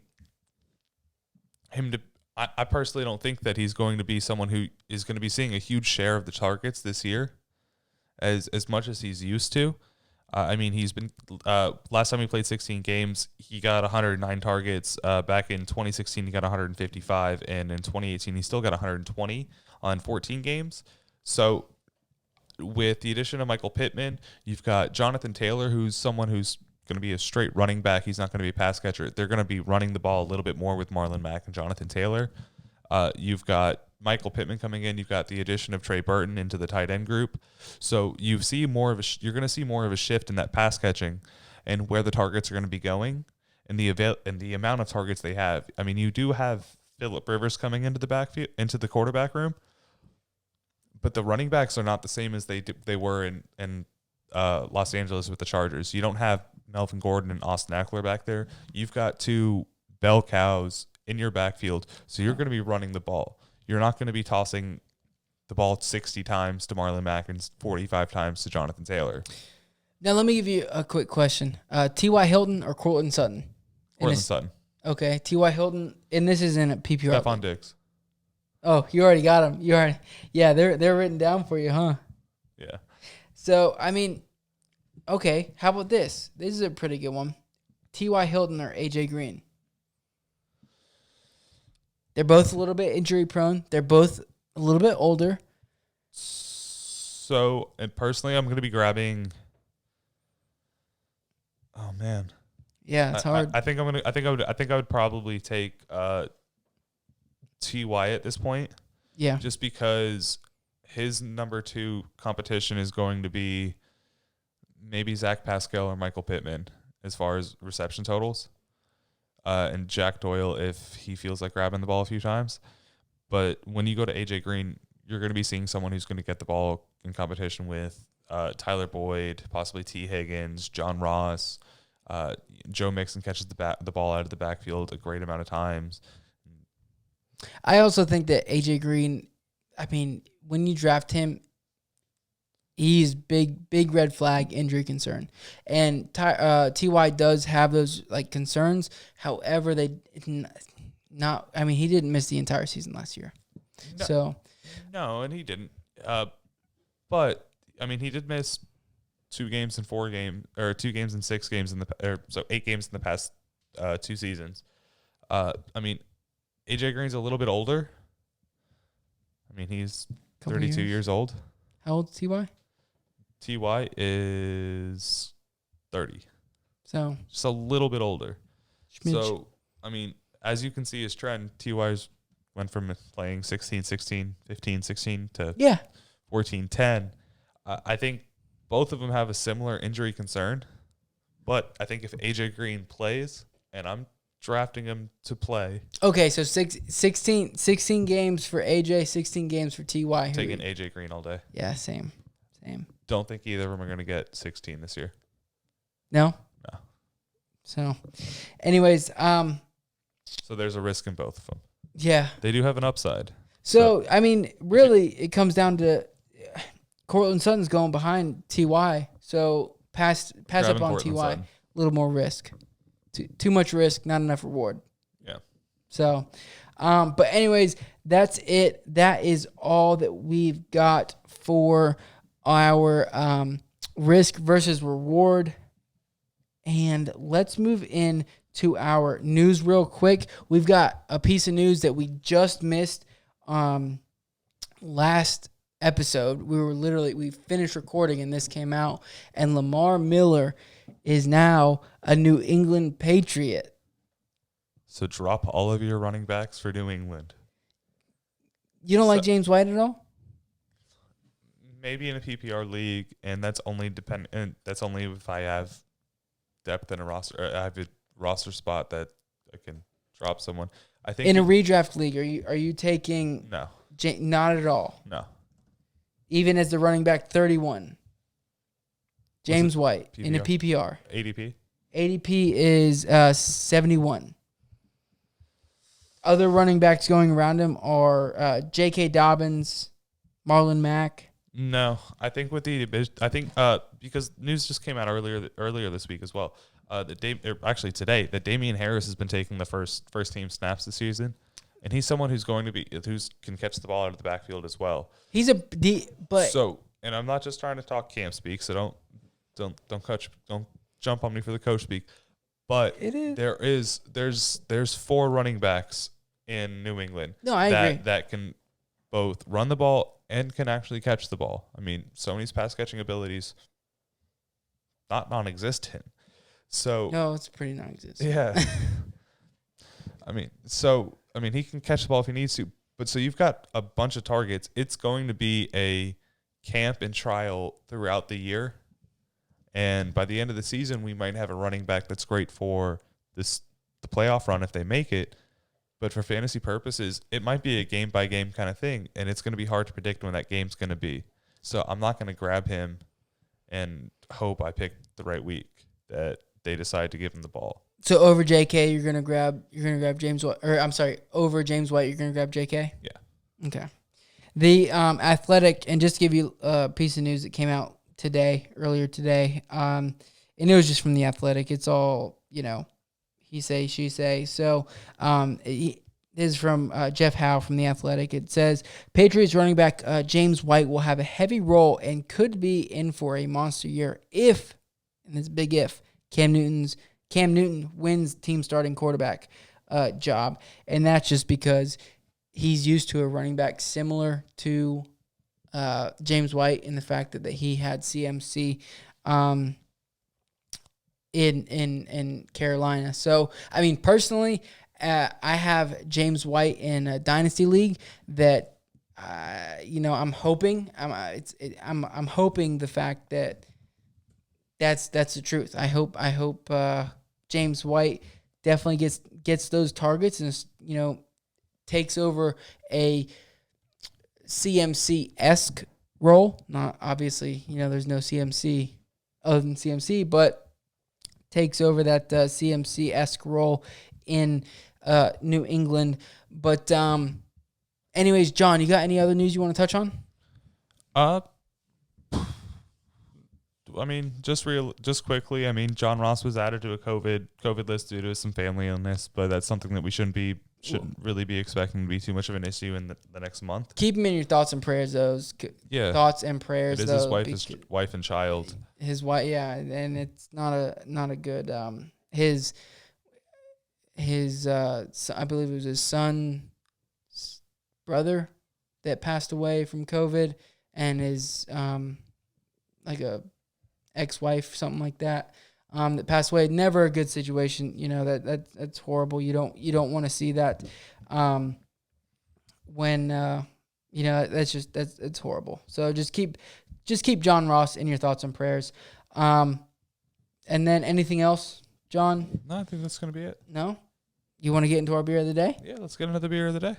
him to. I personally don't think that he's going to be someone who is going to be seeing a huge share of the targets this year, as much as he's used to. I mean, he's been last time he played 16 games, he got 109 targets. Back in 2016, he got 155, and in 2018, he still got 120 on 14 games. So with the addition of Michael Pittman, you've got Jonathan Taylor, who's someone who's going to be a straight running back. He's not going to be a pass catcher. They're going to be running the ball a little bit more with Marlon Mack and Jonathan Taylor. You've got Michael Pittman coming in. You've got the addition of Trey Burton into the tight end group. So you're going to see more of a shift in that pass catching and where the targets are going to be going and the amount of targets they have. I mean, you do have Phillip Rivers coming into the backfield, into the quarterback room, but the running backs are not the same as they were in Los Angeles with the Chargers. You don't have Melvin Gordon and Austin Eckler back there. You've got two bell cows in your backfield, so you're going to be running the ball. You're not going to be tossing the ball 60 times to Marlon Mack and 45 times to Jonathan Taylor. Now, let me give you a quick question. T.Y. Hilton or Courtland Sutton? Courtland Sutton. Okay, T.Y. Hilton, and this is in a PPR. Stephon Diggs. Oh, you already got them. Yeah, they're written down for you, huh? Yeah. So, I mean, okay, how about this? This is a pretty good one. T.Y. Hilton or A.J. Green? They're both a little bit injury prone. They're both a little bit older. So, and personally, I'm going to be grabbing. Oh man. Yeah, it's hard. I think I would probably take T.Y. at this point. Yeah. Just because his number 2 competition is going to be maybe Zach Pascal or Michael Pittman as far as reception totals. And Jack Doyle if he feels like grabbing the ball a few times. But when you go to A.J. Green, you're going to be seeing someone who's going to get the ball in competition with Tyler Boyd, possibly T. Higgins, John Ross. Joe Mixon catches the ball out of the backfield a great amount of times. I also think that A.J. Green, I mean, when you draft him, he's big red flag injury concern. And Ty does have those like concerns. However, he didn't miss the entire season last year. No, and he didn't. But I mean, he did miss 2 games and 4 games, or 2 games and 6 games so 8 games in the past 2 seasons. I mean, AJ Green's a little bit older. I mean, he's 32 years old. How old is Ty? Ty is 30. So just a little bit older. Schmidge. So, I mean, as you can see his trend, Ty's went from playing 16-16, 15-16 to 14-10. I think both of them have a similar injury concern, but I think if AJ Green plays, and I'm drafting him to play. Okay, so 16 games for AJ, 16 games for TY. Taking AJ Green all day. Yeah, same. Don't think either of them are going to get 16 this year. No? No. So, anyways. So there's a risk in both of them. Yeah. They do have an upside. So I mean, really, it comes down to Cortland Sutton's going behind TY. So pass up on TY. A little more risk. Too much risk, not enough reward. Yeah. So, but anyways, that's it. That is all that we've got for our risk versus reward. And let's move in to our news real quick. We've got a piece of news that we just missed last episode. We finished recording and this came out, and Lamar Miller is now a New England Patriot. So drop all of your running backs for New England. You don't like James White at all? Maybe in a PPR league, and that's only if I have depth in a roster. Or I have a roster spot that I can drop someone. I think in a redraft league, are you taking no? Not at all. No. Even as the running back 31, James White PPR? In a PPR. ADP. ADP is 71. Other running backs going around him are J.K. Dobbins, Marlon Mack. No, I think with the division, because news just came out earlier this week as well. Today, that Damian Harris has been taking the first team snaps this season, and he's someone who's can catch the ball out of the backfield as well. And I'm not just trying to talk camp speak, so don't jump on me for the coach speak. But it is. There's 4 running backs in New England. No, I agree. That can both run the ball and can actually catch the ball. I mean, Sony's pass catching abilities not non-existent. So no, it's pretty non-existent. Yeah. I mean, he can catch the ball if he needs to. But so you've got a bunch of targets. It's going to be a camp and trial throughout the year. And by the end of the season, we might have a running back that's great for the playoff run if they make it. But for fantasy purposes, it might be a game-by-game kind of thing, and it's going to be hard to predict when that game's going to be. So I'm not going to grab him and hope I pick the right week that they decide to give him the ball. So over JK, you're gonna grab James White, over James White, you're gonna grab JK. Yeah. Okay. The Athletic, and just to give you a piece of news that came out earlier today, and it was just from the Athletic. It's all he say, she say. So this is from Jeff Howe from the Athletic. It says Patriots running back James White will have a heavy role and could be in for a monster year if, and it's a big if, Cam Newton wins team starting quarterback job. And that's just because he's used to a running back similar to James White in the fact that he had CMC in Carolina. So, I mean, personally, I have James White in a dynasty league that, I'm hoping. I'm hoping the fact that that's the truth. I hope James White definitely gets those targets and takes over a CMC-esque role. Not obviously, there's no CMC other than CMC, but takes over that CMC-esque role in New England. But anyways, John, you got any other news you want to touch on? I mean, just quickly. I mean, John Ross was added to a COVID list due to some family illness, but that's something that we shouldn't really be expecting to be too much of an issue in the next month. Keep him in your thoughts and prayers. Thoughts and prayers. It is his wife and child. His wife, yeah, and it's not a good. His I believe it was his son's brother that passed away from COVID, and his like a ex-wife, something like that, that passed away. Never a good situation. That's horrible. You don't want to see that. When it's horrible. So just keep John Ross in your thoughts and prayers. And then anything else, John? No, I think that's gonna be it. No? You want to get into our beer of the day? Yeah, let's get into the beer of the day.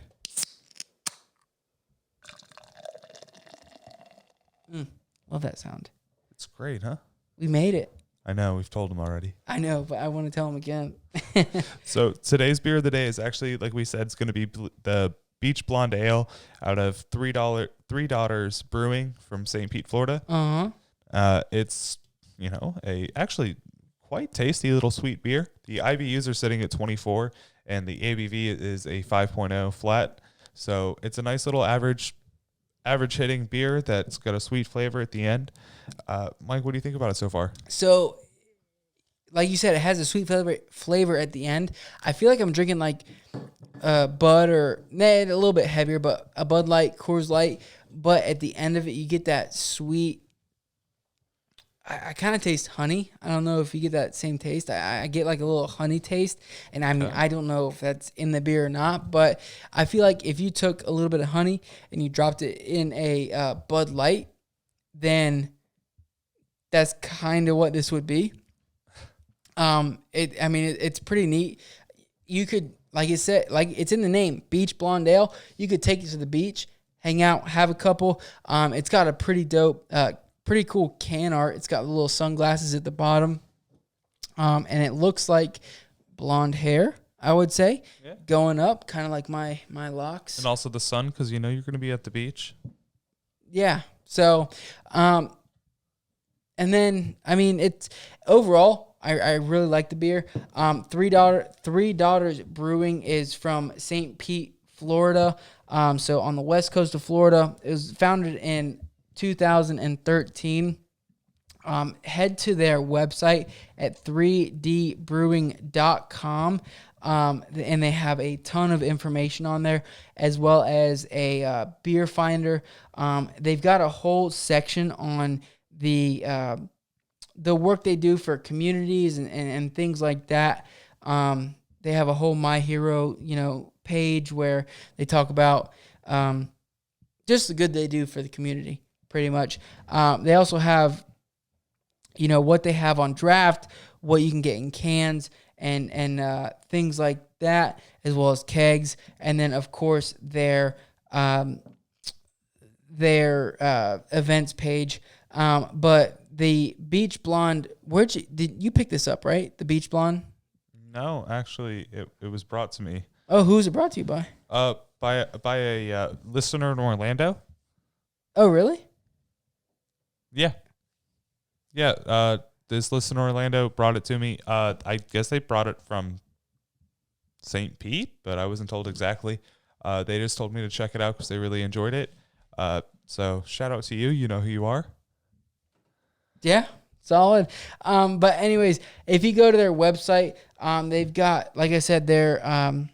Love that sound. It's great, huh? We made it. I know, we've told them already. I know, but I want to tell them again. So today's beer of the day is actually, like we said, it's going to be the Beach Blonde Ale out of Three Daughters Brewing from St. Pete, Florida. It's, a actually quite tasty little sweet beer. The IBUs are sitting at 24, and the ABV is a 5.0 flat. So it's a nice little average hitting beer that's got a sweet flavor at the end. Mike, what do you think about it so far? So, like you said, it has a sweet flavor at the end. I feel like I'm drinking like Bud or a little bit heavier, but a Bud Light, Coors Light. But at the end of it, you get that sweet. I kind of taste honey. I don't know if you get that same taste. I get like a little honey taste, and I mean, I don't know if that's in the beer or not, but I feel like if you took a little bit of honey and you dropped it in a Bud Light, then that's kind of what this would be. It's pretty neat. You could, like it said, like it's in the name, Beach Blonde Ale. You could take it to the beach, hang out, have a couple. It's got a pretty dope, pretty cool can art. It's got little sunglasses at the bottom. And it looks like blonde hair, I would say, going up, kind of like my locks. And also the sun, because you're going to be at the beach. Yeah. So, and then, I mean, it's overall, I really like the beer. Three Daughters Brewing is from St. Pete, Florida. So on the west coast of Florida. It was founded in 2013. Head to their website at 3dbrewing.com. And they have a ton of information on there, as well as a beer finder. They've got a whole section on the work they do for communities and things like that. They have a whole My Hero, page where they talk about just the good they do for the community, pretty much. They also have, what they have on draft, what you can get in cans, and things like that, as well as kegs, and then of course their events page. But the Beach Blonde, did you pick this up, right? The Beach Blonde? No, actually, it was brought to me. Oh, who was it brought to you by? By a listener in Orlando. Oh, really? Yeah. This listener in Orlando brought it to me. I guess they brought it from St. Pete, but I wasn't told exactly. They just told me to check it out because they really enjoyed it. So shout out to you. You know who you are. Yeah, solid. But anyways, if you go to their website, they've got, like I said, their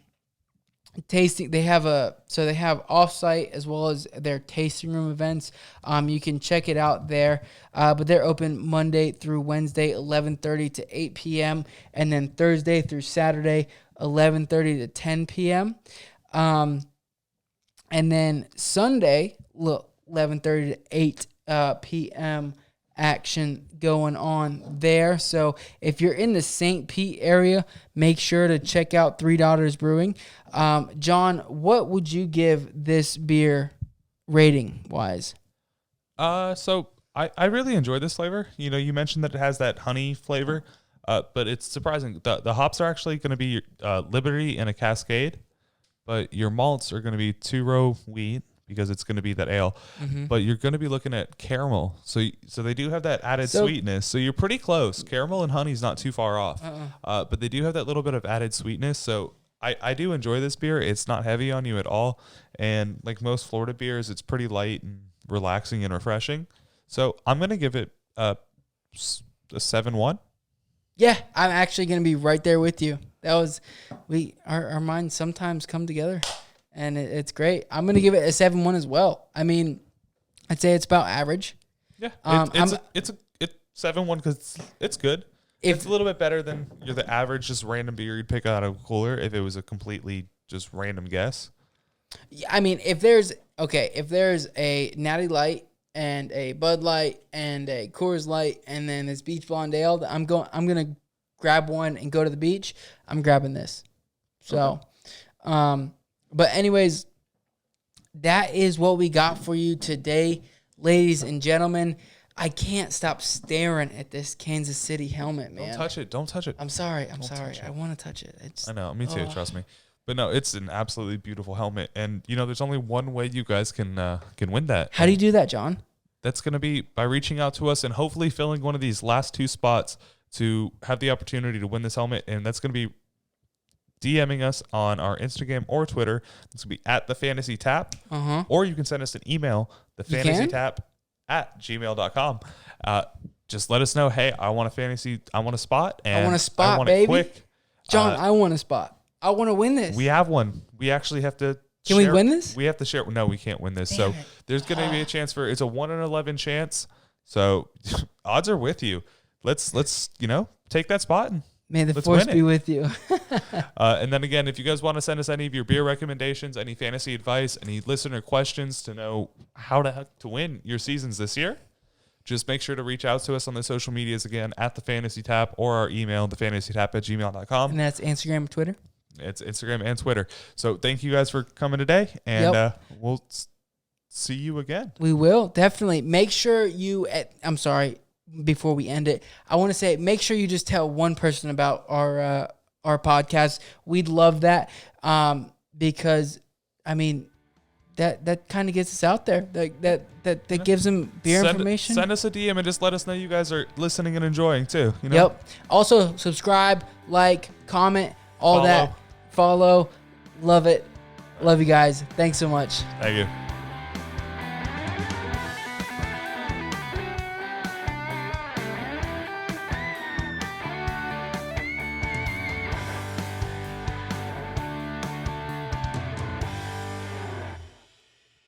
tasting. They have offsite as well as their tasting room events. You can check it out there. But they're open Monday through Wednesday, 11:30 to 8 p.m. and then Thursday through Saturday, 11:30 to 10 p.m. And then Sunday, 11:30 to 8 p.m. action going on there. So if you're in the St. Pete area, make sure to check out Three Daughters Brewing. John, what would you give this beer rating wise? So I really enjoy this flavor. You mentioned that it has that honey flavor, but it's surprising. The hops are actually going to be Liberty and a Cascade, but your malts are going to be two-row wheat because it's going to be that ale. Mm-hmm. But you're going to be looking at caramel. So they do have that added sweetness. So you're pretty close. Caramel and honey's not too far off. But they do have that little bit of added sweetness. So I do enjoy this beer. It's not heavy on you at all. And like most Florida beers, it's pretty light and relaxing and refreshing. So I'm going to give it a 7-1. Yeah, I'm actually going to be right there with you. Our minds sometimes come together, and it's great. I'm going to give it a 7-1 as well. I mean, I'd say it's about average. Yeah, it's 7-1 because it's good. It's a little bit better than the average just random beer you'd pick out of a cooler if it was a completely just random guess. I mean, if there's a Natty Light and a Bud Light and a Coors Light and then this Beach Blonde Ale, I'm gonna grab one and go to the beach. I'm grabbing this. So, okay. But anyways, that is what we got for you today, ladies and gentlemen. I can't stop staring at this Kansas City helmet, man. Don't touch it. I'm sorry. I want to touch it. I know. Me too. Trust me. But no, it's an absolutely beautiful helmet, and there's only one way you guys can win that. How do you do that, John? That's going to be by reaching out to us and hopefully filling one of these last 2 spots to have the opportunity to win this helmet, and that's going to be DMing us on our Instagram or Twitter. It's going to be at @thefantasytap, or you can send us an email, thefantasytap@gmail.com. Just let us know, hey, I want a spot, and I want a spot, baby. Quick. John, I want a spot. I want to win this. We have one. We actually have to. Can we win this? We have to share. No, we can't win this. Damn, so there's going to be a chance it's a 1 in 11 chance. So odds are with you. Let's take that spot and may the force be with you. And then again, if you guys want to send us any of your beer recommendations, any fantasy advice, any listener questions to know how to win your seasons this year, just make sure to reach out to us on the social medias again at the Fantasy Tap or our email, thefantasytap@gmail.com. And that's Instagram and Twitter? It's Instagram and Twitter. So thank you guys for coming today, and we'll see you again. We will, definitely. Make sure I'm sorry, before we end it, I want to say make sure you just tell one person about our podcast. We'd love that because, I mean, that kind of gets us out there. That gives them beer information. Send us a DM and just let us know you guys are listening and enjoying too. Yep. Also, subscribe, like, comment, all that. Follow. Love it. Love you guys. Thanks so much. Thank you.